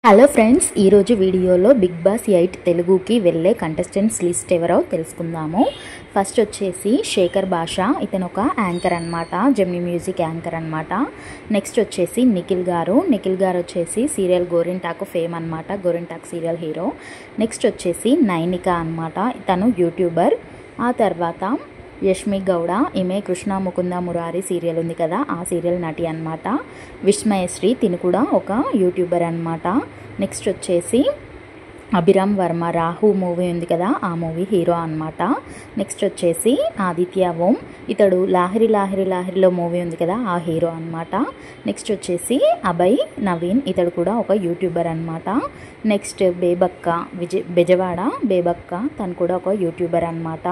Hello friends, ఈరోజు వీడియోలో big boss 8 తెలుగుకి వెళ్ళే కంటెస్టెంట్స్ లిస్ట్ ఎవరో తెలుసుకుందాము. ఫస్ట్ వచ్చేసి శేఖర్ భాష, ఇతను ఒక యాంకర్ అనమాట, జెమినీ మ్యూజిక్ యాంకర్ అనమాట. నెక్స్ట్ వచ్చేసి నిఖిల్ గారు వచ్చేసి సీరియల్ గోరింటాకు ఫేమ్ అనమాట, గోరింటాకు సీరియల్ హీరో. నెక్స్ట్ వచ్చేసి నైనిక అనమాట, తను యూట్యూబర్. ఆ తర్వాత యష్మి గౌడ, ఈమె కృష్ణ ముకుంద మురారి సీరియల్ ఉంది కదా, ఆ సీరియల్ నటి అనమాట. విస్మయశ్రీ, తిను కూడా ఒక యూట్యూబర్ అనమాట. నెక్స్ట్ వచ్చేసి అభిరామ్ వర్మ, రాహు మూవీ ఉంది కదా, ఆ మూవీ హీరో అనమాట. నెక్స్ట్ వచ్చేసి ఆదిత్య ఓం, ఇతడు లాహిరిలో మూవీ ఉంది కదా, ఆ హీరో అనమాట. నెక్స్ట్ వచ్చేసి అభయ్ నవీన్, ఇతడు కూడా ఒక యూట్యూబర్ అనమాట. నెక్స్ట్ బేబక్క, బెజవాడ బేబక్క, తను కూడా ఒక యూట్యూబర్ అనమాట.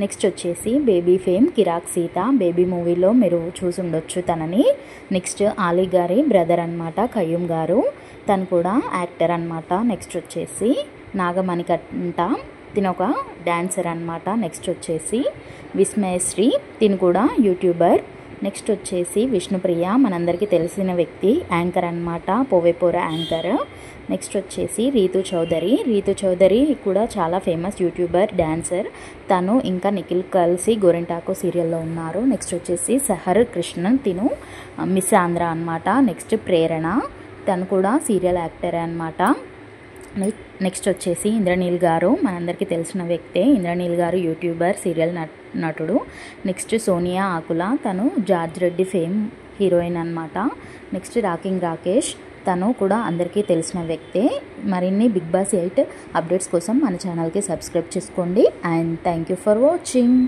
నెక్స్ట్ వచ్చేసి బేబీ ఫేమ్ కిరాక్ సీత, బేబీ మూవీలో మీరు చూసుండొచ్చు తనని. నెక్స్ట్ ఆలీ గారి బ్రదర్ అనమాట, కయ్యూమ్ గారు, తను కూడా యాక్టర్ అనమాట. నెక్స్ట్ వచ్చేసి నాగమణికంట, తిను ఒక డాన్సర్ అనమాట. నెక్స్ట్ వచ్చేసి విస్మయశ్రీ, తిను కూడా యూట్యూబర్. నెక్స్ట్ వచ్చేసి విష్ణుప్రియ, మనందరికీ తెలిసిన వ్యక్తి, యాంకర్ అనమాట, పోవేపోర యాంకర్. నెక్స్ట్ వచ్చేసి రీతు చౌదరి కూడా చాలా ఫేమస్ యూట్యూబర్, డాన్సర్. తను ఇంకా నిఖిల్ కలిసి గోరింటాకు సీరియల్లో ఉన్నారు. నెక్స్ట్ వచ్చేసి సహర్ కృష్ణన్, తిను మిస్ ఆంధ్ర అనమాట. నెక్స్ట్ ప్రేరణ, తను కూడా సీరియల్ యాక్టర్ అనమాట. నెక్స్ట్ వచ్చేసి ఇంద్రనీల్ గారు, మనందరికీ తెలిసిన వ్యక్తే. ఇంద్రనీల్ గారు యూట్యూబర్, సీరియల్ నటుడు. నెక్స్ట్ సోనియా ఆకుల, తను జార్జ్ రెడ్డి ఫేమ్ హీరోయిన్ అనమాట. నెక్స్ట్ రాకింగ్ రాకేష్, తను కూడా అందరికీ తెలిసిన వ్యక్తే. మరిన్ని బిగ్ బాస్ 8 అప్డేట్స్ కోసం మన ఛానల్కి సబ్స్క్రైబ్ చేసుకోండి. And thank you for watching.